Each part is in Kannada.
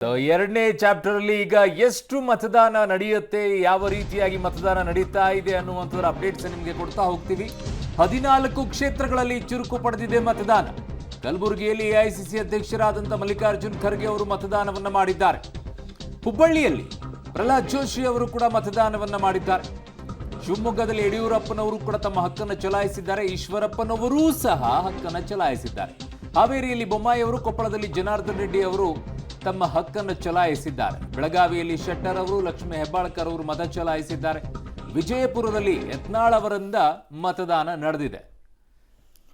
ಎರಡನೇ ಚಾಪ್ಟರ್ ಅಲ್ಲಿ ಈಗ ಎಷ್ಟು ಮತದಾನ ನಡೆಯುತ್ತೆ, ಯಾವ ರೀತಿಯಾಗಿ ಮತದಾನ ನಡೀತಾ ಇದೆ ಅನ್ನುವಂಥದ್ರ ಅಪ್ಡೇಟ್ಸ್ ನಿಮಗೆ ಕೊಡ್ತಾ ಹೋಗ್ತೀವಿ. 14 ಕ್ಷೇತ್ರಗಳಲ್ಲಿ ಚುರುಕು ಪಡೆದಿದೆ ಮತದಾನ. ಕಲಬುರಗಿಯಲ್ಲಿ ಎಐಸಿಸಿ ಅಧ್ಯಕ್ಷರಾದಂಥ ಮಲ್ಲಿಕಾರ್ಜುನ್ ಖರ್ಗೆ ಅವರು ಮತದಾನವನ್ನ ಮಾಡಿದ್ದಾರೆ. ಹುಬ್ಬಳ್ಳಿಯಲ್ಲಿ ಪ್ರಹ್ಲಾದ್ ಜೋಶಿ ಅವರು ಕೂಡ ಮತದಾನವನ್ನ ಮಾಡಿದ್ದಾರೆ. ಶಿವಮೊಗ್ಗದಲ್ಲಿ ಯಡಿಯೂರಪ್ಪನವರು ಕೂಡ ತಮ್ಮ ಹಕ್ಕನ್ನು ಚಲಾಯಿಸಿದ್ದಾರೆ. ಈಶ್ವರಪ್ಪನವರೂ ಸಹ ಹಕ್ಕನ್ನು ಚಲಾಯಿಸಿದ್ದಾರೆ. ಹಾವೇರಿಯಲ್ಲಿ ಬೊಮ್ಮಾಯಿ ಅವರು, ಕೊಪ್ಪಳದಲ್ಲಿ ಜನಾರ್ದನ್ ರೆಡ್ಡಿ ಅವರು ತಮ್ಮ ಹಕ್ಕನ್ನು ಚಲಾಯಿಸಿದ್ದಾರೆ. ಬೆಳಗಾವಿಯಲ್ಲಿ ಶೆಟ್ಟರ್ ಅವರು, ಲಕ್ಷ್ಮೀ ಹೆಬ್ಬಾಳ್ಕರ್ ಅವರು ಮತ ಚಲಾಯಿಸಿದ್ದಾರೆ. ವಿಜಯಪುರದಲ್ಲಿ ಯತ್ನಾಳ್ ಅವರಿಂದ ಮತದಾನ ನಡೆದಿದೆ.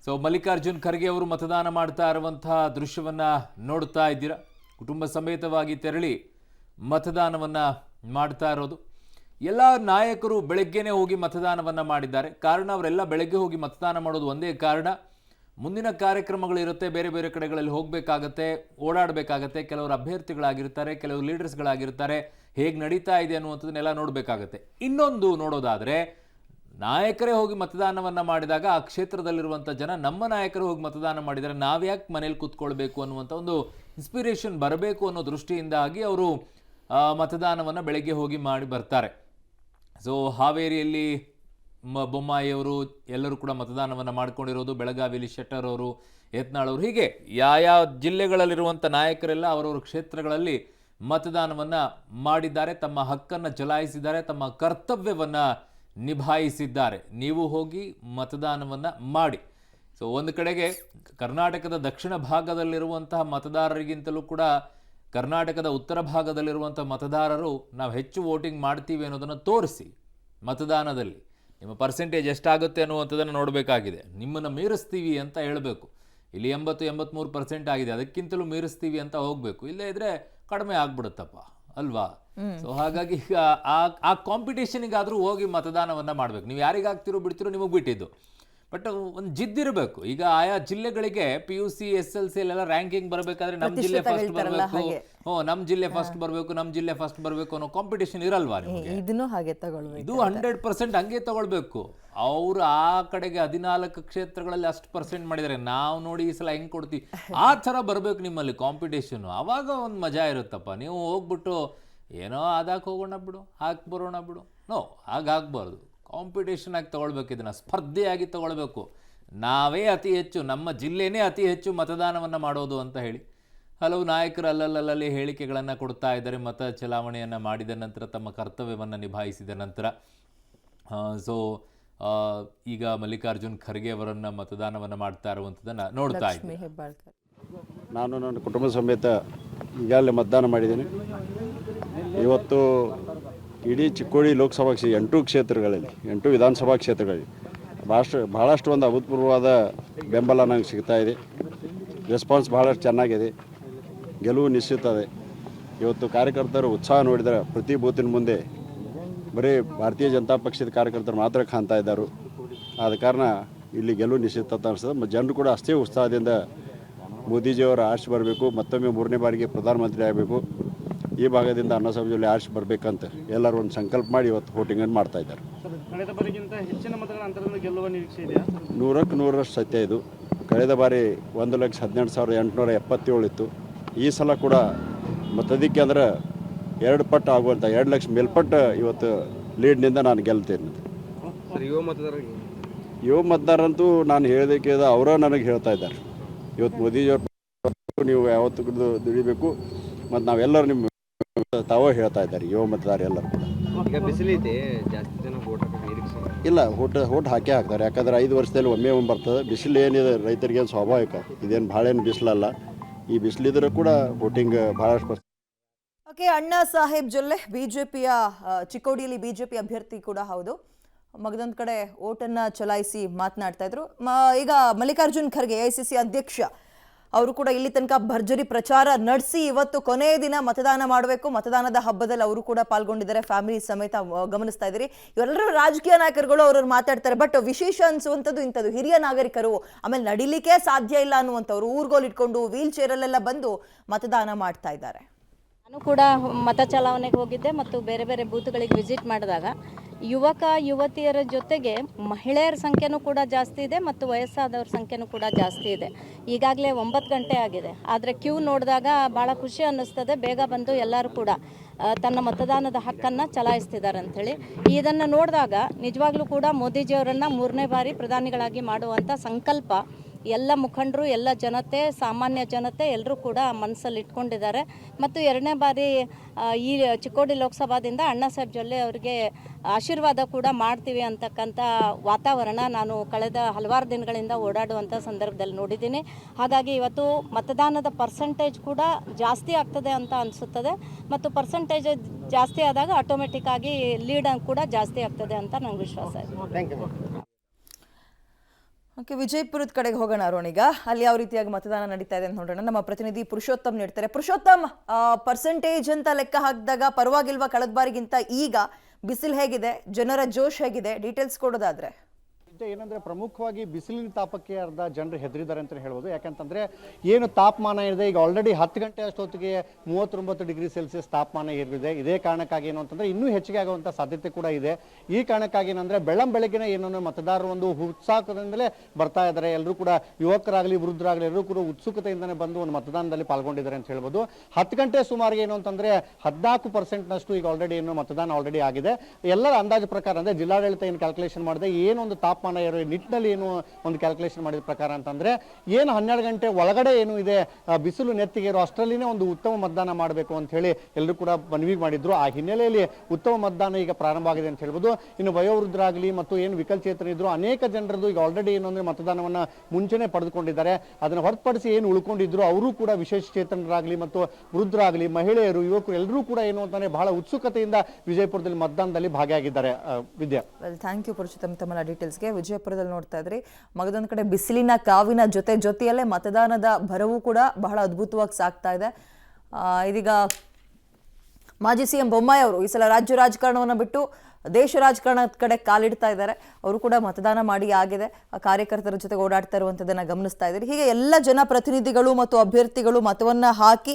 ಸೊ ಮಲ್ಲಿಕಾರ್ಜುನ್ ಖರ್ಗೆ ಅವರು ಮತದಾನ ಮಾಡ್ತಾ ಇರುವಂತಹ ದೃಶ್ಯವನ್ನ ನೋಡ್ತಾ ಇದ್ದೀರಾ. ಕುಟುಂಬ ಸಮೇತವಾಗಿ ತೆರಳಿ ಮತದಾನವನ್ನ ಮಾಡ್ತಾ ಇರೋದು. ಎಲ್ಲ ನಾಯಕರು ಬೆಳಗ್ಗೆನೆ ಹೋಗಿ ಮತದಾನವನ್ನ ಮಾಡಿದ್ದಾರೆ. ಕಾರಣ ಅವರೆಲ್ಲ ಬೆಳಗ್ಗೆ ಹೋಗಿ ಮತದಾನ ಮಾಡೋದು ಒಂದೇ ಕಾರಣ, ಮುಂದಿನ ಕಾರ್ಯಕ್ರಮಗಳಿರುತ್ತೆ, ಬೇರೆ ಬೇರೆ ಕಡೆಗಳಲ್ಲಿ ಹೋಗಬೇಕಾಗತ್ತೆ, ಓಡಾಡಬೇಕಾಗತ್ತೆ. ಕೆಲವರು ಅಭ್ಯರ್ಥಿಗಳಾಗಿರ್ತಾರೆ, ಕೆಲವರು ಲೀಡರ್ಸ್ಗಳಾಗಿರ್ತಾರೆ. ಹೇಗೆ ನಡೀತಾ ಇದೆ ಅನ್ನುವಂಥದ್ದನ್ನೆಲ್ಲ ನೋಡಬೇಕಾಗತ್ತೆ. ಇನ್ನೊಂದು ನೋಡೋದಾದರೆ, ನಾಯಕರೇ ಹೋಗಿ ಮತದಾನವನ್ನು ಮಾಡಿದಾಗ ಆ ಕ್ಷೇತ್ರದಲ್ಲಿರುವಂಥ ಜನ ನಮ್ಮ ನಾಯಕರು ಹೋಗಿ ಮತದಾನ ಮಾಡಿದರೆ ನಾವ್ಯಾಕೆ ಮನೇಲಿ ಕೂತ್ಕೊಳ್ಬೇಕು ಅನ್ನುವಂಥ ಒಂದು ಇನ್ಸ್ಪಿರೇಷನ್ ಬರಬೇಕು ಅನ್ನೋ ದೃಷ್ಟಿಯಿಂದಾಗಿ ಅವರು ಮತದಾನವನ್ನು ಬೆಳಗ್ಗೆ ಹೋಗಿ ಮಾಡಿ ಬರ್ತಾರೆ. ಸೊ ಹಾವೇರಿಯಲ್ಲಿ ಬೊಮ್ಮಾಯಿಯವರು ಎಲ್ಲರೂ ಕೂಡ ಮತದಾನವನ್ನು ಮಾಡ್ಕೊಂಡಿರೋದು. ಬೆಳಗಾವಿಯಲ್ಲಿ ಶೆಟ್ಟರ್ ಅವರು, ಯತ್ನಾಳ್ ಅವರು, ಹೀಗೆ ಯಾವ ಜಿಲ್ಲೆಗಳಲ್ಲಿರುವಂಥ ನಾಯಕರೆಲ್ಲ ಅವರವರ ಕ್ಷೇತ್ರಗಳಲ್ಲಿ ಮತದಾನವನ್ನು ಮಾಡಿದ್ದಾರೆ. ತಮ್ಮ ಹಕ್ಕನ್ನು ಚಲಾಯಿಸಿದ್ದಾರೆ, ತಮ್ಮ ಕರ್ತವ್ಯವನ್ನು ನಿಭಾಯಿಸಿದ್ದಾರೆ. ನೀವು ಹೋಗಿ ಮತದಾನವನ್ನು ಮಾಡಿ. ಸೊ ಒಂದು ಕಡೆಗೆ ಕರ್ನಾಟಕದ ದಕ್ಷಿಣ ಭಾಗದಲ್ಲಿರುವಂತಹ ಮತದಾರರಿಗಿಂತಲೂ ಕೂಡ ಕರ್ನಾಟಕದ ಉತ್ತರ ಭಾಗದಲ್ಲಿರುವಂಥ ಮತದಾರರು ನಾವು ಹೆಚ್ಚು ವೋಟಿಂಗ್ ಮಾಡ್ತೀವಿ ಅನ್ನೋದನ್ನು ತೋರಿಸಿ ಮತದಾನದಲ್ಲಿ ನಿಮ್ಮ ಪರ್ಸೆಂಟೇಜ್ ಎಷ್ಟಾಗುತ್ತೆ ಅನ್ನುವಂಥದ್ದನ್ನು ನೋಡಬೇಕಾಗಿದೆ. ನಿಮ್ಮನ್ನು ಮೀರಿಸ್ತೀವಿ ಅಂತ ಹೇಳಬೇಕು. ಇಲ್ಲಿ 80-83% ಆಗಿದೆ, ಅದಕ್ಕಿಂತಲೂ ಮೀರಿಸ್ತೀವಿ ಅಂತ ಹೋಗಬೇಕು. ಇಲ್ಲೇ ಇದ್ರೆ ಕಡಿಮೆ ಆಗ್ಬಿಡುತ್ತಪ್ಪ ಅಲ್ವಾ? ಸೊ ಹಾಗಾಗಿ ಈಗ ಆ ಕಾಂಪಿಟೇಷನಿಗಾದರೂ ಹೋಗಿ ಮತದಾನವನ್ನು ಮಾಡಬೇಕು. ನೀವು ಯಾರಿಗಾಗ್ತಿರೋ ಬಿಡ್ತಿರೋ ನಿಮಗೆ ಬಿಟ್ಟಿದ್ದು, ಬಟ್ ಒಂದು ಜಿದ್ದಿರಬೇಕು. ಈಗ ಆಯಾ ಜಿಲ್ಲೆಗಳಿಗೆ PUC SLC ಎಲ್ಲ ರ್ಯಾಂಕಿಂಗ್ ಬರಬೇಕಾದ್ರೆ ನಮ್ಮ ಜಿಲ್ಲೆ ಫಸ್ಟ್ ಬರಬೇಕು, ನಮ್ಮ ಜಿಲ್ಲೆ ಫಸ್ಟ್ ಬರಬೇಕು, ನಮ್ಮ ಜಿಲ್ಲೆ ಫಸ್ಟ್ ಬರಬೇಕು ಅನ್ನೋ ಕಾಂಪಿಟೇಷನ್ ಇರಲ್ವಾ ನಿಮಗೆ? ಇದನ್ನು ಹಾಗೆ ತಗೊಳ್ಬೇಕು. ಇದು 100% ಹಂಗೆ ತಗೊಳ್ಬೇಕು. ಅವರು ಆ ಕಡೆಗೆ 14 ಕ್ಷೇತ್ರಗಳಲ್ಲಿ ಅಷ್ಟು ಪರ್ಸೆಂಟ್ ಮಾಡಿದ್ದಾರೆ, ನಾವು ನೋಡಿ ಈ ಸಲ ಹೆಂಗೆ ಕೊಡ್ತೀವಿ, ಆ ಥರ ಬರಬೇಕು ನಿಮ್ಮಲ್ಲಿ ಕಾಂಪಿಟೇಷನ್. ಆವಾಗ ಒಂದು ಮಜಾ ಇರುತ್ತಪ್ಪ. ನೀವು ಹೋಗ್ಬಿಟ್ಟು ಏನೋ ಅದಕ್ಕೆ ಹೋಗೋಣ ಬಿಡು, ಹಾಕಿ ಬರೋಣ ಬಿಡು, ನೋ ಹಾಗಾಗಬಾರ್ದು. ಕಾಂಪಿಟೇಷನ್ ಆಗಿ ತಗೊಳ್ಬೇಕು, ಇದನ್ನು ಸ್ಪರ್ಧೆಯಾಗಿ ತಗೊಳ್ಬೇಕು. ನಾವೇ ಅತಿ ಹೆಚ್ಚು, ನಮ್ಮ ಜಿಲ್ಲೆನೇ ಅತಿ ಹೆಚ್ಚು ಮತದಾನವನ್ನು ಮಾಡೋದು ಅಂತ ಹೇಳಿ ಹಲವು ನಾಯಕರು ಅಲ್ಲಲ್ಲಿ ಹೇಳಿಕೆಗಳನ್ನು ಕೊಡ್ತಾ ಇದ್ದಾರೆ. ಮತ ಚಲಾವಣೆಯನ್ನು ಮಾಡಿದ ನಂತರ, ತಮ್ಮ ಕರ್ತವ್ಯವನ್ನು ನಿಭಾಯಿಸಿದ ನಂತರ. ಸೊ ಈಗ ಮಲ್ಲಿಕಾರ್ಜುನ್ ಖರ್ಗೆ ಅವರನ್ನು ಮತದಾನವನ್ನು ಮಾಡ್ತಾ ಇರುವಂಥದ್ದನ್ನು ನೋಡ್ತಾ ಇದ್ದೀನಿ. ನಾನು ನನ್ನ ಕುಟುಂಬ ಸಮೇತ ಈಗಾಗಲೇ ಮತದಾನ ಮಾಡಿದ್ದೀನಿ. ಇವತ್ತು ಇಡೀ ಚಿಕ್ಕೋಡಿ ಲೋಕಸಭಾ 8 ಕ್ಷೇತ್ರಗಳಲ್ಲಿ, 8 ವಿಧಾನಸಭಾ ಕ್ಷೇತ್ರಗಳಲ್ಲಿ ಬಹಳಷ್ಟು ಒಂದು ಅಭೂತಪೂರ್ವವಾದ ಬೆಂಬಲ ನನಗೆ ಸಿಗ್ತಾ ಇದೆ. ರೆಸ್ಪಾನ್ಸ್ ಬಹಳಷ್ಟು ಚೆನ್ನಾಗಿದೆ. ಗೆಲುವು ನಿಶ್ಚಿತ ಇದೆ. ಇವತ್ತು ಕಾರ್ಯಕರ್ತರು ಉತ್ಸಾಹ ನೋಡಿದರೆ ಪ್ರತಿ ಬೂತಿನ ಮುಂದೆ ಬರೀ ಭಾರತೀಯ ಜನತಾ ಪಕ್ಷದ ಕಾರ್ಯಕರ್ತರು ಮಾತ್ರ ಕಾಣ್ತಾ ಇದ್ದಾರೆ. ಆದ ಕಾರಣ ಇಲ್ಲಿ ಗೆಲುವು ನಿಶ್ಚಿತ ಅಂತ ಅನಿಸ್ತದೆ. ಜನರು ಕೂಡ ಅಷ್ಟೇ ಉತ್ಸಾಹದಿಂದ ಮೋದಿಜಿಯವರ ಆರ್ಶ್ ಬರಬೇಕು, ಮತ್ತೊಮ್ಮೆ 3ನೇ ಬಾರಿಗೆ ಪ್ರಧಾನಮಂತ್ರಿ ಆಗಬೇಕು, ಈ ಭಾಗದಿಂದ ಅನ್ನ ಸಮಾಜದಲ್ಲಿ ಆರ್ಶ್ ಬರಬೇಕಂತ ಎಲ್ಲರೂ ಒಂದು ಸಂಕಲ್ಪ ಮಾಡಿ ಇವತ್ತು ವೋಟಿಂಗನ್ನು ಮಾಡ್ತಾ ಇದ್ದಾರೆ. ಕಳೆದ ಬಾರಿಗಿಂತ ಹೆಚ್ಚಿನ ಮತಗಳ ಅಂತರದಲ್ಲಿ ಗೆಲ್ಲುವ ನಿರೀಕ್ಷೆ ಇದೆಯಾ? 100ಕ್ಕೆ 100ರಷ್ಟು ಸತ್ಯ ಇದು. ಕಳೆದ ಬಾರಿ 1,18,877 ಇತ್ತು. ಈ ಸಲ ಕೂಡ ಮತದಿಕ್ಕೆ ಅಂದ್ರೆ 2 ಪಟ್ಟು ಆಗುವಂಥ 2 ಲಕ್ಷ ಮೇಲ್ಪಟ್ಟು ಇವತ್ತು ಲೀಡ್ನಿಂದ ನಾನು ಗೆಲ್ತೇನೆ. ಯುವ ಮತದಾರರಂತೂ ನಾನು ಹೇಳೋದಕ್ಕೆ ಅವರ ನನಗೆ ಹೇಳ್ತಾ ಇದ್ದಾರೆ, ಇವತ್ತು ಮೋದಿಜಿಯವ್ರು ನೀವು ಯಾವತ್ತೂ ದುಡಿಬೇಕು, ಮತ್ತು ನಾವೆಲ್ಲರೂ ನಿಮ್ಮ ತಾವೇ ಹೇಳ್ತಾ ಇದ್ದಾರೆ ಯುವ ಮತದಾರ ಎಲ್ಲರೂ ಕೂಡ. ಈಗ ಬಿಸಿಲಿದೆ, ಜಾಸ್ತಿ ಜನ ವೋಟ್ ಹಾಕೋ ನಿರೀಕ್ಷೆ ಇಲ್ಲ, ವೋಟ್ ಹಾಕೇ ಹಾಕ್ತಾರೆ. ಯಾಕಂದ್ರೆ 5 ವರ್ಷದಲ್ಲಿ ಒಮ್ಮೆ ಬರ್ತದೆ. ಬಿಸಿಲು ಏನಿದೆ ರೈತರಿಗೆ ಸ್ವಾಭಾವಿಕ, ಇದೇನು ಭಾಳ ಏನು ಬಿಸಿಲಲ್ಲ. ಈ ಬಿಸಿಲಿದ್ರೂ ಕೂಡ ವೋಟಿಂಗ್ ಭಾಳಷ್ಟು. ಓಕೆ, ಅಣ್ಣಾ ಸಾಹೇಬ್ ಜೊಲ್ಲೆ ಬಿಜೆಪಿಯ ಚಿಕ್ಕೋಡಿಯಲ್ಲಿ ಬಿಜೆಪಿ ಅಭ್ಯರ್ಥಿ ಕೂಡ ಹೌದು. ಮಗದೊಂದು ಕಡೆ ಓಟನ್ನು ಚಲಾಯಿಸಿ ಮಾತನಾಡ್ತಾ ಇದ್ರು. ಈಗ ಮಲ್ಲಿಕಾರ್ಜುನ್ ಖರ್ಗೆ AICC ಅಧ್ಯಕ್ಷ ಅವರು ಕೂಡ ಇಲ್ಲಿ ತನಕ ಭರ್ಜರಿ ಪ್ರಚಾರ ನಡೆಸಿ ಇವತ್ತು ಕೊನೆಯ ದಿನ ಮತದಾನ ಮಾಡಬೇಕು. ಮತದಾನದ ಹಬ್ಬದಲ್ಲಿ ಅವರು ಕೂಡ ಪಾಲ್ಗೊಂಡಿದ್ದಾರೆ, ಫ್ಯಾಮಿಲಿ ಸಮೇತ ಗಮನಿಸ್ತಾ ಇದ್ದೀರಿ. ಇವರೆಲ್ಲರೂ ರಾಜಕೀಯ ನಾಯಕರುಗಳು ಅವ್ರವ್ರು ಮಾತಾಡ್ತಾರೆ. ಬಟ್ ವಿಶೇಷ ಅನ್ಸುವಂಥದ್ದು ಇಂಥದ್ದು ಹಿರಿಯ ನಾಗರಿಕರು, ಆಮೇಲೆ ನಡಿಲಿಕ್ಕೆ ಸಾಧ್ಯ ಇಲ್ಲ ಅನ್ನುವಂಥವ್ರು ಊರುಗೋಲ್ ಇಟ್ಕೊಂಡು ವೀಲ್ ಚೇರಲ್ಲೆಲ್ಲ ಬಂದು ಮತದಾನ ಮಾಡ್ತಾ ಇದ್ದಾರೆ. ನಾನು ಕೂಡ ಮತ ಚಲಾವಣೆಗೆ ಹೋಗಿದ್ದೆ ಮತ್ತು ಬೇರೆ ಬೇರೆ ಬೂತ್ಗಳಿಗೆ ವಿಸಿಟ್ ಮಾಡಿದಾಗ ಯುವಕ ಯುವತಿಯರ ಜೊತೆಗೆ ಮಹಿಳೆಯರ ಸಂಖ್ಯೆನೂ ಕೂಡ ಜಾಸ್ತಿ ಇದೆ ಮತ್ತು ವಯಸ್ಸಾದವ್ರ ಸಂಖ್ಯೆನೂ ಕೂಡ ಜಾಸ್ತಿ ಇದೆ. ಈಗಾಗಲೇ 9 ಗಂಟೆ ಆಗಿದೆ. ಆದರೆ ಕ್ಯೂ ನೋಡಿದಾಗ ಭಾಳ ಖುಷಿ ಅನ್ನಿಸ್ತದೆ. ಬೇಗ ಬಂದು ಎಲ್ಲರೂ ಕೂಡ ತನ್ನ ಮತದಾನದ ಹಕ್ಕನ್ನು ಚಲಾಯಿಸ್ತಿದ್ದಾರೆ ಅಂಥೇಳಿ. ಇದನ್ನು ನೋಡಿದಾಗ ನಿಜವಾಗ್ಲೂ ಕೂಡ ಮೋದಿಜಿಯವರನ್ನು 3ನೇ ಬಾರಿ ಪ್ರಧಾನಿಗಳಾಗಿ ಮಾಡುವಂಥ ಸಂಕಲ್ಪ ಎಲ್ಲ ಮುಖಂಡರು, ಎಲ್ಲ ಜನತೆ, ಸಾಮಾನ್ಯ ಜನತೆ ಎಲ್ಲರೂ ಕೂಡ ಮನಸ್ಸಲ್ಲಿ ಇಟ್ಕೊಂಡಿದ್ದಾರೆ. ಮತ್ತು 2ನೇ ಬಾರಿ ಈ ಚಿಕ್ಕೋಡಿ ಲೋಕಸಭಾದಿಂದ ಅಣ್ಣಾ ಸಾಹೇಬ್ ಜೊಲ್ಲೆ ಅವರಿಗೆ ಆಶೀರ್ವಾದ ಕೂಡ ಮಾಡ್ತೀವಿ ಅಂತಕ್ಕಂಥ ವಾತಾವರಣ ನಾನು ಕಳೆದ ಹಲವಾರು ದಿನಗಳಿಂದ ಓಡಾಡುವಂಥ ಸಂದರ್ಭದಲ್ಲಿ ನೋಡಿದ್ದೀನಿ. ಹಾಗಾಗಿ ಇವತ್ತು ಮತದಾನದ ಪರ್ಸೆಂಟೇಜ್ ಕೂಡ ಜಾಸ್ತಿ ಆಗ್ತದೆ ಅಂತ ಅನಿಸುತ್ತದೆ. ಮತ್ತು ಪರ್ಸೆಂಟೇಜ್ ಜಾಸ್ತಿ ಆದಾಗ ಆಟೋಮೆಟಿಕ್ ಆಗಿ ಲೀಡ್ ಕೂಡ ಜಾಸ್ತಿ ಆಗ್ತದೆ ಅಂತ ನಂಗೆ ವಿಶ್ವಾಸ ಇದೆ. ಓಕೆ, ವಿಜಯಪುರದ ಕಡೆಗೆ ಹೋಗೋಣ ಅರುಣ್. ಈಗ ಅಲ್ಲಿ ಯಾವ ರೀತಿಯಾಗಿ ಮತದಾನ ನಡೀತಾ ಇದೆ ಅಂತ ನೋಡೋಣ. ನಮ್ಮ ಪ್ರತಿನಿಧಿ ಪುರುಷೋತ್ತಮ್ ನೀಡ್ತಾರೆ. ಪುರುಷೋತ್ತಮ್, ಪರ್ಸೆಂಟೇಜ್ ಅಂತ ಲೆಕ್ಕ ಹಾಕಿದಾಗ ಪರವಾಗಿಲ್ವಾ ಕಳೆದ ಬಾರಿಗಿಂತ? ಈಗ ಬಿಸಿಲು ಹೇಗಿದೆ, ಜನರ ಜೋಶ್ ಹೇಗಿದೆ, ಡೀಟೇಲ್ಸ್ ಕೊಡೋದಾದ್ರೆ? ಏನಂದ್ರೆ ಪ್ರಮುಖವಾಗಿ ಬಿಸಿಲಿನ ತಾಪಕ್ಕೆ ಅರ್ಧ ಜನರು ಹೆದರಿದ್ದಾರೆ ಅಂತ ಹೇಳ್ಬೋದು. ಯಾಕಂತಂದ್ರೆ ಏನು ತಾಪಮಾನ ಇದೆ, ಈಗ ಆಲ್ರೆಡಿ 10 ಗಂಟೆ ಅಷ್ಟೊತ್ತಿಗೆ 39 ಡಿಗ್ರಿ ಸೆಲ್ಸಿಯಸ್ ತಾಪಮಾನ ಏರಿದೆ. ಇದೇ ಕಾರಣಕ್ಕಾಗಿ ಏನು ಅಂತಂದ್ರೆ ಇನ್ನೂ ಹೆಚ್ಚಿಗೆ ಆಗುವಂಥ ಸಾಧ್ಯತೆ ಕೂಡ ಇದೆ. ಈ ಕಾರಣಕ್ಕಾಗಿ ಏನಂದ್ರೆ ಬೆಳಗ್ಗೆ ಏನೋ ಮತದಾರರು ಒಂದು ಉತ್ಸಾಹದಿಂದಲೇ ಬರ್ತಾ ಇದ್ದಾರೆ. ಎಲ್ಲರೂ ಕೂಡ ಯುವಕರಾಗಲಿ ವೃದ್ಧರಾಗಲಿ ಎಲ್ಲರೂ ಕೂಡ ಉತ್ಸುಕತೆಯಿಂದನೇ ಬಂದು ಒಂದು ಮತದಾನದಲ್ಲಿ ಪಾಲ್ಗೊಂಡಿದ್ದಾರೆ ಅಂತ ಹೇಳ್ಬೋದು. 10 ಗಂಟೆ ಸುಮಾರಿಗೆ ಏನು ಅಂತಂದ್ರೆ 14% ಈಗ ಆಲ್ರೆಡಿ ಏನು ಮತದಾನ ಆಲ್ರೆಡಿ ಆಗಿದೆ. ಎಲ್ಲರ ಅಂದಾಜು ಪ್ರಕಾರ ಅಂದ್ರೆ ಜಿಲ್ಲಾಡಳಿತ ಏನು ಕ್ಯಾಲ್ಕುಲೇಷನ್ ಮಾಡಿದೆ, ಏನೊಂದು ತಾಪಮಾನ ನಿಟ್ಟಿನಲ್ಲಿ ಏನು ಒಂದು ಕ್ಯಾಲ್ಕುಲೇಷನ್ ಮಾಡಿದ ಪ್ರಕಾರ ಅಂತಂದ್ರೆ ಏನು 12 ಗಂಟೆ ಒಳಗಡೆ ಏನು ಇದೆ ಬಿಸಿಲು ನೆತ್ತಿಗೆ ಇರೋ ಅಷ್ಟರಲ್ಲಿನೇ ಒಂದು ಉತ್ತಮ ಮತದಾನ ಮಾಡಬೇಕು ಅಂತ ಹೇಳಿ ಎಲ್ಲರೂ ಕೂಡ ಮನವಿ ಮಾಡಿದ್ರು. ಆ ಹಿನ್ನೆಲೆಯಲ್ಲಿ ಉತ್ತಮ ಮತದಾನ ಈಗ ಪ್ರಾರಂಭ ಆಗಿದೆ ಅಂತ ಹೇಳ್ಬೋದು. ಇನ್ನು ವಯೋವೃದ್ಧರಾಗಲಿ ಮತ್ತು ಏನು ವಿಕಲಚೇತನಿದ್ರು ಅನೇಕ ಜನರದ್ದು ಈಗ ಆಲ್ರೆಡಿ ಏನು ಅಂದ್ರೆ ಮತದಾನವನ್ನ ಮುಂಚೆನೆ ಪಡೆದುಕೊಂಡಿದ್ದಾರೆ. ಅದನ್ನು ಹೊರತುಪಡಿಸಿ ಏನು ಉಳ್ಕೊಂಡಿದ್ರು ಅವರು ಕೂಡ ವಿಶೇಷ ಚೇತನರಾಗಲಿ ಮತ್ತು ವೃದ್ಧರಾಗಲಿ, ಮಹಿಳೆಯರು, ಯುವಕರು ಎಲ್ಲರೂ ಕೂಡ ಏನು ಅಂತಾನೆ ಬಹಳ ಉತ್ಸುಕತೆಯಿಂದ ವಿಜಯಪುರದಲ್ಲಿ ಮತದಾನದಲ್ಲಿ ಭಾಗಿಯಾಗಿದ್ದಾರೆ. ವಿದ್ಯಾ, ಥ್ಯಾಂಕ್ ಯು ಪುರುಷೋತ್ತಮ್ ತಮ್ಮ ಡೀಟೇಲ್ಸ್ಗೆ. ವಿಜಯಪುರದಲ್ಲಿ ನೋಡ್ತಾ ಇದ್ರಿ, ಮಗದೊಂದು ಕಡೆ ಬಿಸಿಲಿನ ಕಾವಿನ ಜೊತೆಯಲ್ಲೇ ಮತದಾನದ ಭರವೂ ಕೂಡ ಬಹಳ ಅದ್ಭುತವಾಗಿ ಸಾಗ್ತಾ ಇದೆ. ಇದೀಗ ಮಾಜಿ ಸಿಎಂ ಬೊಮ್ಮಾಯಿ ಅವರು ಈ ಸಲ ರಾಜ್ಯ ರಾಜಕಾರಣವನ್ನು ಬಿಟ್ಟು ದೇಶ ರಾಜಕಾರಣದ ಕಡೆ ಕಾಲಿಡ್ತಾ ಇದ್ದಾರೆ. ಅವರು ಕೂಡ ಮತದಾನ ಮಾಡಿ ಆಗಿದೆ. ಕಾರ್ಯಕರ್ತರ ಜೊತೆ ಓಡಾಡ್ತಾ ಇರುವಂಥದ್ದನ್ನು ಗಮನಿಸ್ತಾ ಇದ್ದಾರೆ. ಹೀಗೆ ಎಲ್ಲ ಜನಪ್ರತಿನಿಧಿಗಳು ಮತ್ತು ಅಭ್ಯರ್ಥಿಗಳು ಮತವನ್ನು ಹಾಕಿ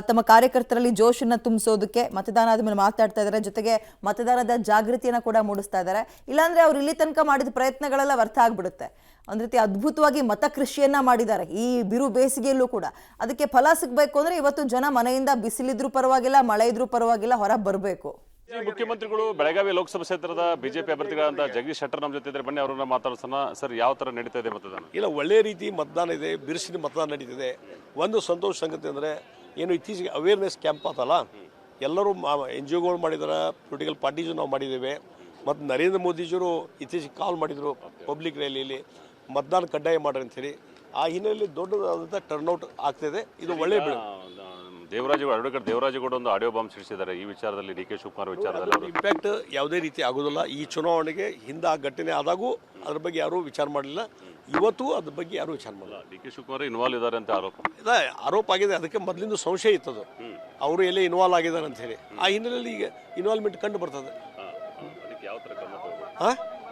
ತಮ್ಮ ಕಾರ್ಯಕರ್ತರಲ್ಲಿ ಜೋಶನ್ನು ತುಂಬಿಸೋದಕ್ಕೆ ಮತದಾನ ಆದಮೇಲೆ ಮಾತಾಡ್ತಾ ಇದ್ದಾರೆ. ಜೊತೆಗೆ ಮತದಾನದ ಜಾಗೃತಿಯನ್ನು ಕೂಡ ಮೂಡಿಸ್ತಾ ಇದ್ದಾರೆ. ಇಲ್ಲಾಂದರೆ ಅವ್ರು ಇಲ್ಲಿ ತನಕ ಮಾಡಿದ ಪ್ರಯತ್ನಗಳೆಲ್ಲ ವ್ಯರ್ಥ ಆಗಿಬಿಡುತ್ತೆ. ಒಂದು ರೀತಿ ಅದ್ಭುತವಾಗಿ ಮತಕೃಷಿಯನ್ನ ಮಾಡಿದ್ದಾರೆ ಈ ಬಿರು ಬೇಸಿಗೆಯಲ್ಲೂ ಕೂಡ. ಅದಕ್ಕೆ ಫಲ ಸಿಗಬೇಕು ಅಂದರೆ ಇವತ್ತು ಜನ ಮನೆಯಿಂದ ಬಿಸಿಲಿದ್ರೂ ಪರವಾಗಿಲ್ಲ, ಮಳೆ ಇದ್ರೂ ಪರವಾಗಿಲ್ಲ, ಹೊರ ಬರಬೇಕು. ಮುಖ್ಯಮಂತ್ರಿಗಳು ಬೆಳಗಾವಿ ಲೋಕಸಭಾ ಕ್ಷೇತ್ರದ ಬಿಜೆಪಿ ಅಭ್ಯರ್ಥಿಗಳಂತ ಜಗದೀಶ್ ಶೆಟ್ಟರ್ ನಮ್ಮ ಜೊತೆ ಇದ್ದಾರೆ. ಬನ್ನಿ ಅವ್ರನ್ನ ಮಾತಾಡ್ಸೋಣ. ಸರ್, ಯಾವ ತರ ನಡೀತಾ ಇದೆ ಮತದಾನ? ಇಲ್ಲ, ಒಳ್ಳೆ ರೀತಿ ಮತದಾನ ಇದೆ, ಬಿರುಸಿನ ಮತದಾನ ನಡೀತಿದೆ. ಒಂದು ಸಂತೋಷ ಸಂಗತಿ ಅಂದರೆ ಏನು ಇತ್ತೀಚೆಗೆ ಅವೇರ್ನೆಸ್ ಕ್ಯಾಂಪ್ ಆತಲ್ಲ, ಎಲ್ಲರೂ NGOಗಳು ಮಾಡಿದಾರೆ, ಪೊಲಿಟಿಕಲ್ ಪಾರ್ಟೀಸು ನಾವು ಮಾಡಿದ್ದೇವೆ. ಮತ್ತು ನರೇಂದ್ರ ಮೋದಿಜಿಯವರು ಇತ್ತೀಚೆಗೆ ಕಾಲ್ ಮಾಡಿದರು ಪಬ್ಲಿಕ್ ರ್ಯಾಲಿಯಲ್ಲಿ ಮತದಾನ ಕಡ್ಡಾಯ ಮಾಡ್ರಿ ಅಂತೇಳಿ. ಆ ಹಿನ್ನೆಲೆಯಲ್ಲಿ ದೊಡ್ಡದಾದಂಥ ಟರ್ನ್ಔಟ್ ಆಗ್ತಿದೆ. ಇದು ಒಳ್ಳೆ ಬೆಳೆ. ಅಡ್ವೊಕೇಟ್ ದೇವರಾಜೇಗೌಡ ಒಂದು ಆಡಿಯೋ ಬಾಂಬ್ ಸಿಡಿಸಿದ್ದಾರೆ ಈ ವಿಚಾರದಲ್ಲಿ, DK ಶಿವಕುಮಾರ್ ವಿಚಾರದಲ್ಲಿ. ಇಂಪ್ಯಾಕ್ಟ್ ಯಾವುದೇ ರೀತಿ ಆಗೋದಿಲ್ಲ. ಈ ಚುನಾವಣೆಗೆ ಹಿಂದೆ ಆ ಘಟನೆ ಆದಾಗೂ ಅದ್ರ ಬಗ್ಗೆ ಯಾರೂ ವಿಚಾರ ಮಾಡಲಿಲ್ಲ. ಇವತ್ತು ಅದ್ರ ಬಗ್ಗೆ ಯಾರೂ ವಿಚಾರ ಮಾಡಲ್ಲ. DK ಶಿವಕುಮಾರ್ ಇನ್ವಾಲ್ವ್ ಇದ್ದಾರೆ ಅಂತ ಆರೋಪ ಆಗಿದೆ. ಅದಕ್ಕೆ ಮೊದಲಿಂದ ಸಂಶಯ ಇತ್ತದು, ಅವರು ಎಲ್ಲೇ ಇನ್ವಾಲ್ವ್ ಆಗಿದ್ದಾರೆ ಅಂತ ಹೇಳಿ. ಆ ಹಿನ್ನೆಲೆಯಲ್ಲಿ ಈಗ ಇನ್ವಾಲ್ವ್ಮೆಂಟ್ ಕಂಡು ಬರ್ತದೆ. ಅದಕ್ಕೆ ಯಾವ ಥರ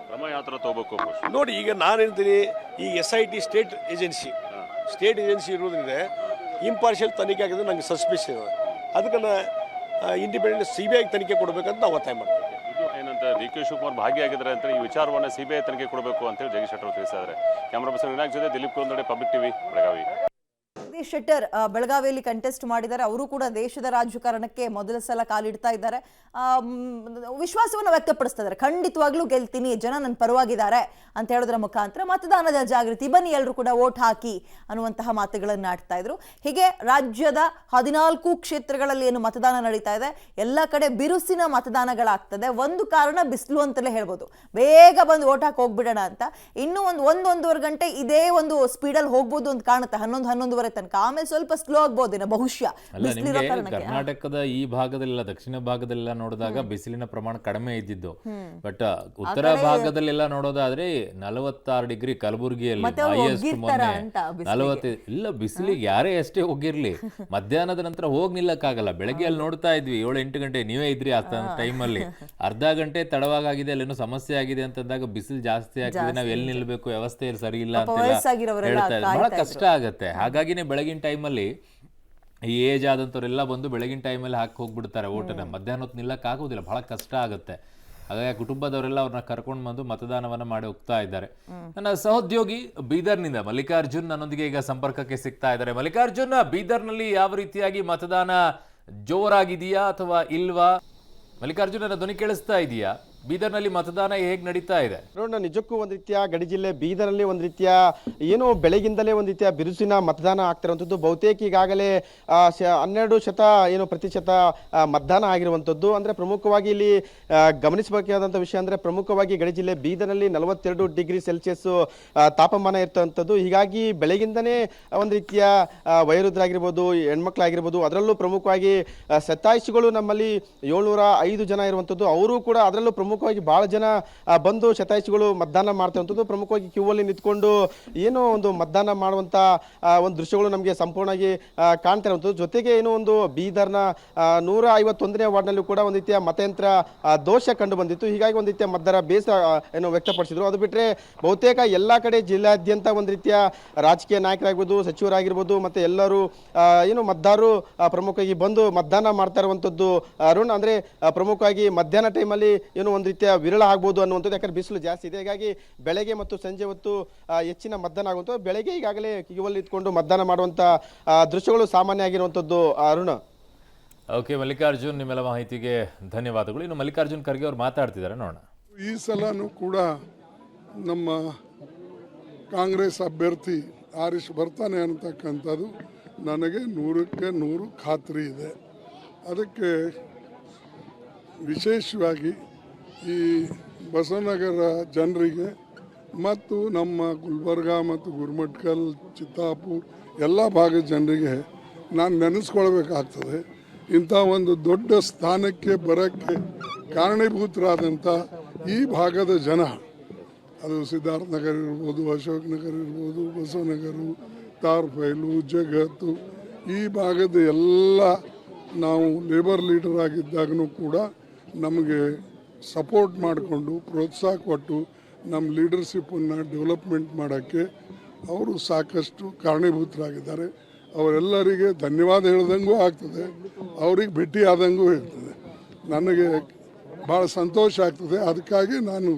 ಕ್ರಮ ಯಾವ ಥರ ತಗೋಬೇಕು ನೋಡಿ. ಈಗ ನಾನು ಹೇಳ್ತೀನಿ, ಈ SIT ಸ್ಟೇಟ್ ಏಜೆನ್ಸಿ ಇರೋದ್ರಿಂದ ಇಂಪಾರ್ಷಿಯಲ್ ತನಿಖೆ ಆಗಿದ್ರೆ ನಂಗೆ ಸಸ್ಪಿಷನ್ ಇದೆ. ಅದಕ್ಕೆ ಇಂಡಿಪೆಂಡೆಂಟ್ CBI ತನಿಖೆ ಕೊಡಬೇಕಂತ ನಾವು ಒತ್ತಾಯ ಮಾಡ್ತೀವಿ. ಇದು ಏನಂತ DK ಶಿವಕುಮಾರ್ ಭಾಗಿಯಾಗಿದ್ದಾರೆ ಅಂತ ಈ ವಿಚಾರವನ್ನು CBI ತನಿಖೆ ಕೊಡಬೇಕು ಅಂತೇಳಿ ಜಗದೀಶ್ ಶೆಟ್ಟರ್ ತಿಳಿಸಿದ್ದಾರೆ. ಕ್ಯಾಮರಾ ಪರ್ಸನ್ ವಿನಾಯಕ್ ಜೊತೆ ದಿಲೀಪ್ ಕುಲಂದಡೆ, ಪಬ್ಲಿಕ್ ಟಿವಿ, ಬೆಳಗಾವಿ. ಜಗದೀಶ್ ಶೆಟ್ಟರ್ ಬೆಳಗಾವಿಯಲ್ಲಿ ಕಂಟೆಸ್ಟ್ ಮಾಡಿದ್ದಾರೆ. ಅವರು ಕೂಡ ದೇಶದ ರಾಜಕಾರಣಕ್ಕೆ ಮೊದಲ ಸಲ ಕಾಲಿಡ್ತಾ ಇದ್ದಾರೆ. ವಿಶ್ವಾಸವನ್ನು ವ್ಯಕ್ತಪಡಿಸ್ತಾ ಇದ್ದಾರೆ. ಖಂಡಿತವಾಗ್ಲೂ ಗೆಲ್ತೀನಿ, ಜನ ನನ್ನ ಪರವಾಗಿದ್ದಾರೆ ಅಂತ ಹೇಳೋದ್ರ ಮುಖಾಂತರ ಮತದಾನದ ಜಾಗೃತಿ, ಬನ್ನಿ ಎಲ್ಲರೂ ಕೂಡ ವೋಟ್ ಹಾಕಿ ಅನ್ನುವಂತಹ ಮಾತುಗಳನ್ನು ಆಡ್ತಾ ಇದ್ರು. ಹೀಗೆ ರಾಜ್ಯದ 14 ಕ್ಷೇತ್ರಗಳಲ್ಲಿ ಏನು ಮತದಾನ ನಡೀತಾ ಇದೆ, ಎಲ್ಲ ಕಡೆ ಬಿರುಸಿನ ಮತದಾನಗಳಾಗ್ತದೆ. ಒಂದು ಕಾರಣ ಬಿಸಿಲು ಅಂತಲೇ ಹೇಳ್ಬೋದು. ಬೇಗ ಬಂದು ವೋಟ್ ಹಾಕಿ ಹೋಗ್ಬಿಡೋಣ ಅಂತ. ಇನ್ನೂ ಒಂದೂವರೆ ಗಂಟೆ ಇದೇ ಒಂದು ಸ್ಪೀಡಲ್ಲಿ ಹೋಗ್ಬೋದು ಅಂತ ಕಾಣುತ್ತೆ, 11-11:30 ತನಕ. ಆಮೇಲೆ ಸ್ವಲ್ಪ ಸ್ಲೋ ಆಗ್ಬೋದೇನೋ ಬಹುಶಃ. ಕರ್ನಾಟಕದ ಈ ಭಾಗದಲ್ಲೆಲ್ಲ, ದಕ್ಷಿಣ ಭಾಗದಲ್ಲೆಲ್ಲ ನೋಡಿದಾಗ ಬಿಸಿಲಿನ ಪ್ರಮಾಣ ಕಡಿಮೆ ಇದ್ದಿದ್ದು. ಬಟ್ ಉತ್ತರ ಭಾಗದಲ್ಲೆಲ್ಲ ನೋಡೋದಾದ್ರೆ 46 ಡಿಗ್ರಿ ಕಲಬುರಗಿಯಲ್ಲಿ ಹೈಯೆಸ್ಟ್. ಮೊನ್ನೆ 40 ಇಲ್ಲ. ಬಿಸಿಲಿಗೆ ಯಾರೇ ಎಷ್ಟೇ ಹೋಗಿರ್ಲಿ ಮಧ್ಯಾಹ್ನದ ನಂತರ ಹೋಗಿ ನಿಲ್ಲಕ್ಕಾಗಲ್ಲ. ಬೆಳಗ್ಗೆ ಅಲ್ಲಿ ನೋಡ್ತಾ ಇದ್ವಿ 7-8 ಗಂಟೆ ನೀವೇ ಇದ್ರಿ ಆ ಟೈಮಲ್ಲಿ. ಅರ್ಧ ಗಂಟೆ ತಡವಾಗಿದೆ, ಅಲ್ಲೇನೋ ಸಮಸ್ಯೆ ಆಗಿದೆ ಅಂತಂದಾಗ ಬಿಸಿಲು ಜಾಸ್ತಿ ಆಗ್ತದೆ, ನಾವ್ ಎಲ್ಲಿ ನಿಲ್ಬೇಕು, ವ್ಯವಸ್ಥೆ ಸರಿ ಇಲ್ಲ ಅಂತೆಲ್ಲ ಹೇಳ್ತಾ ಇದ್ದಾರೆ. ಬಹಳ ಕಷ್ಟ ಆಗತ್ತೆ. ಹಾಗಾಗಿನೇ ಬೆಳಗಿನ ಟೈಮಲ್ಲಿ ಈ ಏಜ್ ಆದಂಥವ್ರೆಲ್ಲ ಬಂದು ಬೆಳಗಿನ ಟೈಮಲ್ಲಿ ಹಾಕಿ ಹೋಗ್ಬಿಡ್ತಾರೆ ಓಟನ್ನ. ಮಧ್ಯಾಹ್ನ ಹೊತ್ತು ನಿಲ್ಲಕ್ಕೆ ಆಗೋದಿಲ್ಲ, ಬಹಳ ಕಷ್ಟ ಆಗುತ್ತೆ. ಹಾಗಾಗಿ ಕುಟುಂಬದವರೆಲ್ಲ ಅವ್ರನ್ನ ಕರ್ಕೊಂಡು ಬಂದು ಮತದಾನವನ್ನ ಮಾಡಿ ಹೋಗ್ತಾ ಇದ್ದಾರೆ. ನನ್ನ ಸಹೋದ್ಯೋಗಿ ಬೀದರ್ನಿಂದ ಮಲ್ಲಿಕಾರ್ಜುನ್ ನನ್ನೊಂದಿಗೆ ಈಗ ಸಂಪರ್ಕಕ್ಕೆ ಸಿಗ್ತಾ ಇದ್ದಾರೆ. ಮಲ್ಲಿಕಾರ್ಜುನ್, ಬೀದರ್ನಲ್ಲಿ ಯಾವ ರೀತಿಯಾಗಿ ಮತದಾನ ಜೋರಾಗಿದೆಯಾ ಅಥವಾ ಇಲ್ವಾ? ಮಲ್ಲಿಕಾರ್ಜುನ್, ನನ್ನ ಧ್ವನಿ ಕೇಳಿಸ್ತಾ ಇದೆಯಾ? ಬೀದರ್ನಲ್ಲಿ ಮತದಾನ ಹೇಗೆ ನಡೀತಾ ಇದೆ? ನೋಡೋಣ, ನಿಜಕ್ಕೂ ಒಂದು ರೀತಿಯ ಗಡಿ ಜಿಲ್ಲೆ ಬೀದರಲ್ಲಿ ಒಂದು ರೀತಿಯ ಏನು ಬೆಳಗಿಂದಲೇ ಒಂದು ರೀತಿಯ ಬಿರುಸಿನ ಮತದಾನ ಆಗ್ತಿರುವಂಥದ್ದು. ಬಹುತೇಕ ಈಗಾಗಲೇ 12% ಮತದಾನ ಆಗಿರುವಂಥದ್ದು. ಅಂದರೆ ಪ್ರಮುಖವಾಗಿ ಇಲ್ಲಿ ಗಮನಿಸಬೇಕಾದಂಥ ವಿಷಯ ಅಂದರೆ ಪ್ರಮುಖವಾಗಿ ಗಡಿ ಜಿಲ್ಲೆ ಬೀದರ್ನಲ್ಲಿ 42 ಡಿಗ್ರಿ ಸೆಲ್ಸಿಯಸ್ ತಾಪಮಾನ ಇರ್ತಕ್ಕಂಥದ್ದು. ಹೀಗಾಗಿ ಬೆಳಗಿಂದನೇ ಒಂದು ರೀತಿಯ ವಯೋವೃದ್ಧರಾಗಿರ್ಬೋದು, ಹೆಣ್ಮಕ್ಳಾಗಿರ್ಬೋದು, ಅದರಲ್ಲೂ ಪ್ರಮುಖವಾಗಿ ಶತಾಯುಷಿಗಳು ನಮ್ಮಲ್ಲಿ 705 ಜನ ಇರುವಂಥದ್ದು. ಅವರು ಕೂಡ ಅದರಲ್ಲೂ ಪ್ರಮುಖವಾಗಿ ಬಹಳ ಜನ ಬಂದು ಶತಾಯುಷಿಗಳು ಮತದಾನ ಮಾಡ್ತಿರುವಂಥದ್ದು. ಪ್ರಮುಖವಾಗಿ ಕ್ಯೂ ಅಲ್ಲಿ ನಿಂತ್ಕೊಂಡು ಏನೋ ಒಂದು ಮತದಾನ ಮಾಡುವಂತ ಒಂದು ದೃಶ್ಯಗಳು ನಮಗೆ ಸಂಪೂರ್ಣವಾಗಿ ಕಾಣ್ತಾ ಇರುವಂಥದ್ದು. ಜೊತೆಗೆ ಏನೋ ಒಂದು ಬೀದರ್ನ 151ನೇ ವಾರ್ಡ್ನಲ್ಲೂ ಕೂಡ ಒಂದು ರೀತಿಯ ಮತಯಂತ್ರ ದೋಷ ಕಂಡು ಬಂದಿತ್ತು. ಹೀಗಾಗಿ ಒಂದು ರೀತಿಯ ಮತದಾರ ಬೇಸರ ಏನೋ ವ್ಯಕ್ತಪಡಿಸಿದ್ರು. ಅದು ಬಿಟ್ಟರೆ ಬಹುತೇಕ ಎಲ್ಲ ಕಡೆ ಜಿಲ್ಲಾದ್ಯಂತ ಒಂದು ರೀತಿಯ ರಾಜಕೀಯ ನಾಯಕರಾಗಿರ್ಬೋದು, ಸಚಿವರಾಗಿರ್ಬೋದು, ಮತ್ತೆ ಎಲ್ಲರೂ ಏನು ಮತದಾರರು ಪ್ರಮುಖವಾಗಿ ಬಂದು ಮತದಾನ ಮಾಡ್ತಾ ಇರುವಂಥದ್ದು. ಅರುಣ್, ಅಂದ್ರೆ ಪ್ರಮುಖವಾಗಿ ಮಧ್ಯಾಹ್ನ ಟೈಮಲ್ಲಿ ಏನು ಒಂದು ರೀತಿಯ ವಿರಳ ಆಗ್ಬೋದು ಅನ್ನುವಂಥದ್ದು. ಯಾಕಂದ್ರೆ ಬಿಸಿಲು ಜಾಸ್ತಿ ಇದೆ. ಹೀಗಾಗಿ ಬೆಳಗ್ಗೆ ಮತ್ತು ಸಂಜೆ ಹೊತ್ತು ಹೆಚ್ಚಿನ ಮತದಾನ ಆಗುವಂಥದ್ದು. ಬೆಳಗ್ಗೆ ಈಗಾಗಲೇ ಕ್ಯೂವಲ್ಲಿ ಇಟ್ಕೊಂಡು ಮತದಾನ ಮಾಡುವಂಥ ದೃಶ್ಯಗಳು ಸಾಮಾನ್ಯ ಆಗಿರುವಂಥದ್ದು. ಅರುಣ್, ಓಕೆ ಮಲ್ಲಿಕಾರ್ಜುನ್, ನಿಮ್ಮೆಲ್ಲ ಮಾಹಿತಿಗೆ ಧನ್ಯವಾದಗಳು. ಇನ್ನು ಮಲ್ಲಿಕಾರ್ಜುನ್ ಖರ್ಗೆ ಅವರು ಮಾತಾಡ್ತಿದ್ದಾರೆ, ನೋಡೋಣ. ಈ ಸಲನೂ ಕೂಡ ನಮ್ಮ ಕಾಂಗ್ರೆಸ್ ಅಭ್ಯರ್ಥಿ ಆರಿಷ್ ಬರ್ತಾನೆ ಅಂತಕ್ಕಂಥದ್ದು ನನಗೆ 100ಕ್ಕೆ 100 ಖಾತ್ರಿ ಇದೆ. ಅದಕ್ಕೆ ವಿಶೇಷವಾಗಿ ಈ ಬಸವನಗರ ಜನರಿಗೆ ಮತ್ತು ನಮ್ಮ ಗುಲ್ಬರ್ಗ ಮತ್ತು ಗುರುಮಟ್ಕಲ್, ಚಿತ್ತಾಪುರ್ ಎಲ್ಲ ಭಾಗದ ಜನರಿಗೆ ನಾನು ನೆನೆಸ್ಕೊಳ್ಬೇಕಾಗ್ತದೆ. ಇಂಥ ಒಂದು ದೊಡ್ಡ ಸ್ಥಾನಕ್ಕೆ ಬರೋಕ್ಕೆ ಕಾರಣೀಭೂತರಾದಂಥ ಈ ಭಾಗದ ಜನ, ಅದು ಸಿದ್ಧಾರ್ಥ ನಗರ ಇರ್ಬೋದು, ಅಶೋಕ್ ನಗರ ಇರ್ಬೋದು, ಬಸವನಗರ, ತಾರ್ಫೈಲು, ಜಗತ್ತು, ಈ ಭಾಗದ ಎಲ್ಲ ನಾವು ಲೇಬರ್ ಲೀಡರ್ ಆಗಿದ್ದಾಗೂ ಕೂಡ ನಮಗೆ ಸಪೋರ್ಟ್ ಮಾಡಿಕೊಂಡು ಪ್ರೋತ್ಸಾಹ ಕೊಟ್ಟು ನಮ್ಮ ಲೀಡರ್ಶಿಪ್ಪನ್ನು ಡೆವಲಪ್ಮೆಂಟ್ ಮಾಡೋಕ್ಕೆ ಅವರು ಸಾಕಷ್ಟು ಕಾರಣೀಭೂತರಾಗಿದ್ದಾರೆ. ಅವರೆಲ್ಲರಿಗೆ ಧನ್ಯವಾದ ಹೇಳ್ದಂಗೂ ಆಗ್ತದೆ, ಅವ್ರಿಗೆ ಭೇಟಿ ಆದಂಗೂ ಇರ್ತದೆ. ನನಗೆ ಭಾಳ ಸಂತೋಷ ಆಗ್ತದೆ. ಅದಕ್ಕಾಗಿ ನಾನು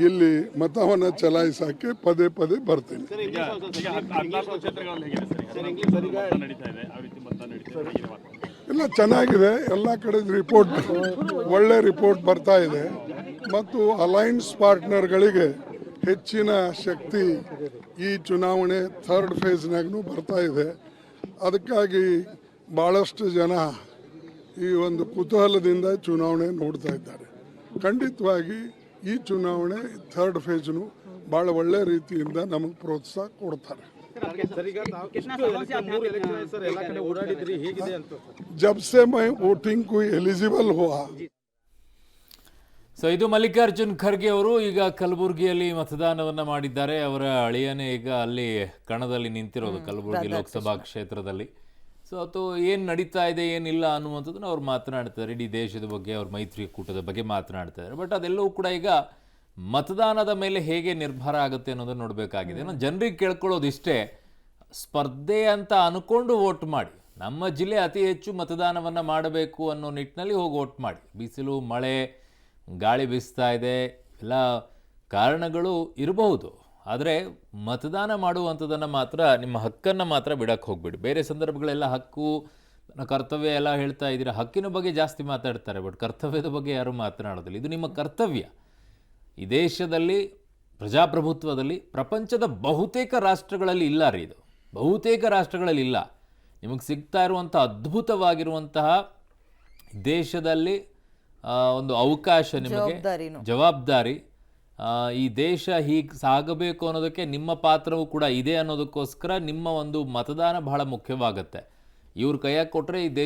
ಇಲ್ಲಿ ಮತವನ್ನು ಚಲಾಯಿಸೋಕ್ಕೆ ಪದೇ ಪದೇ ಬರ್ತೀನಿ. ಎಲ್ಲ ಚೆನ್ನಾಗಿದೆ. ಎಲ್ಲ ಕಡೆ ರಿಪೋರ್ಟ್ ಒಳ್ಳೆ ರಿಪೋರ್ಟ್ ಬರ್ತಾ ಇದೆ ಮತ್ತು ಅಲೈನ್ಸ್ ಪಾರ್ಟ್ನರ್ಗಳಿಗೆ ಹೆಚ್ಚಿನ ಶಕ್ತಿ ಈ ಚುನಾವಣೆ 3rd ಫೇಸ್ನಾಗೂ ಬರ್ತಾ ಇದೆ. ಅದಕ್ಕಾಗಿ ಭಾಳಷ್ಟು ಜನ ಈ ಒಂದು ಕುತೂಹಲದಿಂದ ಚುನಾವಣೆ ನೋಡ್ತಾ ಇದ್ದಾರೆ. ಖಂಡಿತವಾಗಿ ಈ ಚುನಾವಣೆ 3rd ಫೇಸ್ನು ಭಾಳ ಒಳ್ಳೆ ರೀತಿಯಿಂದ ನಮಗೆ ಪ್ರೋತ್ಸಾಹ ಕೊಡ್ತಾರೆ. जब से मैं वोटिंग को एलिजिबल हुआ. ಸೊ ಇದು ಮಲ್ಲಿಕಾರ್ಜುನ್ ಖರ್ಗೆ ಅವರು ಈಗ ಕಲಬುರಗಿಯಲ್ಲಿ ಮತದಾನವನ್ನ ಮಾಡಿದ್ದಾರೆ. ಅವರ ಅಳಿಯನೇ ಈಗ ಅಲ್ಲಿ ಕಣದಲ್ಲಿ ನಿಂತಿರೋದು ಕಲಬುರಗಿ ಲೋಕಸಭಾ ಕ್ಷೇತ್ರದಲ್ಲಿ. ಸೊ ಅದು ಏನು ನಡೀತಾ ಇದೆ ಏನಿಲ್ಲ ಅನ್ನುವಂಥದ್ದನ್ನು ಅವ್ರು ಮಾತನಾಡ್ತಾರೆ. ಇಡೀ ದೇಶದ ಬಗ್ಗೆ, ಅವ್ರ ಮೈತ್ರಿಕೂಟದ ಬಗ್ಗೆ ಮಾತನಾಡ್ತಾರೆ. ಬಟ್ ಅದೆಲ್ಲವೂ ಕೂಡ ಈಗ ಮತದಾನದ ಮೇಲೆ ಹೇಗೆ ನಿರ್ಧಾರ ಆಗುತ್ತೆ ಅನ್ನೋದನ್ನು ನೋಡಬೇಕಾಗಿದೆ. ನಾನು ಜನರಿಗೆ ಕೇಳ್ಕೊಳ್ಳೋದಿಷ್ಟೇ, ಸ್ಪರ್ಧೆ ಅಂತ ಅನ್ಕೊಂಡು ವೋಟ್ ಮಾಡಿ. ನಮ್ಮ ಜಿಲ್ಲೆ ಅತಿ ಹೆಚ್ಚು ಮತದಾನವನ್ನು ಮಾಡಬೇಕು ಅನ್ನೋ ನಿಟ್ಟಿನಲ್ಲಿ ಹೋಗಿ ವೋಟ್ ಮಾಡಿ. ಬಿಸಿಲು, ಮಳೆ, ಗಾಳಿ ಬೀಸ್ತಾ ಇದೆ, ಎಲ್ಲ ಕಾರಣಗಳು ಇರಬಹುದು. ಆದರೆ ಮತದಾನ ಮಾಡುವಂಥದ್ದನ್ನು ಮಾತ್ರ, ನಿಮ್ಮ ಹಕ್ಕನ್ನು ಮಾತ್ರ ಬಿಡಕ್ಕೆ ಹೋಗ್ಬಿಡಿ. ಬೇರೆ ಸಂದರ್ಭಗಳೆಲ್ಲ ಹಕ್ಕು, ಕರ್ತವ್ಯ ಎಲ್ಲ ಹೇಳ್ತಾ ಇದ್ದೀರಾ. ಹಕ್ಕಿನ ಬಗ್ಗೆ ಜಾಸ್ತಿ ಮಾತಾಡ್ತಾರೆ, ಬಟ್ ಕರ್ತವ್ಯದ ಬಗ್ಗೆ ಯಾರೂ ಮಾತನಾಡೋದಿಲ್ಲ. ಇದು ನಿಮ್ಮ ಕರ್ತವ್ಯ. ಈ ದೇಶದಲ್ಲಿ, ಪ್ರಜಾಪ್ರಭುತ್ವದಲ್ಲಿ ಪ್ರಪಂಚದ ಬಹುತೇಕ ರಾಷ್ಟ್ರಗಳಲ್ಲಿ ಇಲ್ಲ ರೀ ಇದು. ಬಹುತೇಕ ರಾಷ್ಟ್ರಗಳಲ್ಲಿ ಇಲ್ಲ. ನಿಮಗೆ ಸಿಗ್ತಾ ಇರುವಂಥ ಅದ್ಭುತವಾಗಿರುವಂತಹ ದೇಶದಲ್ಲಿ ಒಂದು ಅವಕಾಶ, ನಿಮಗೆ ಜವಾಬ್ದಾರಿ. ಈ ದೇಶ ಹೀಗೆ ಸಾಗಬೇಕು ಅನ್ನೋದಕ್ಕೆ ನಿಮ್ಮ ಪಾತ್ರವೂ ಕೂಡ ಇದೆ ಅನ್ನೋದಕ್ಕೋಸ್ಕರ ನಿಮ್ಮ ಒಂದು ಮತದಾನ ಬಹಳ ಮುಖ್ಯವಾಗುತ್ತೆ. ಇವ್ರ ಕೈಯಾಗಿ ಕೊಟ್ಟರೆ ಈ ದೇಶ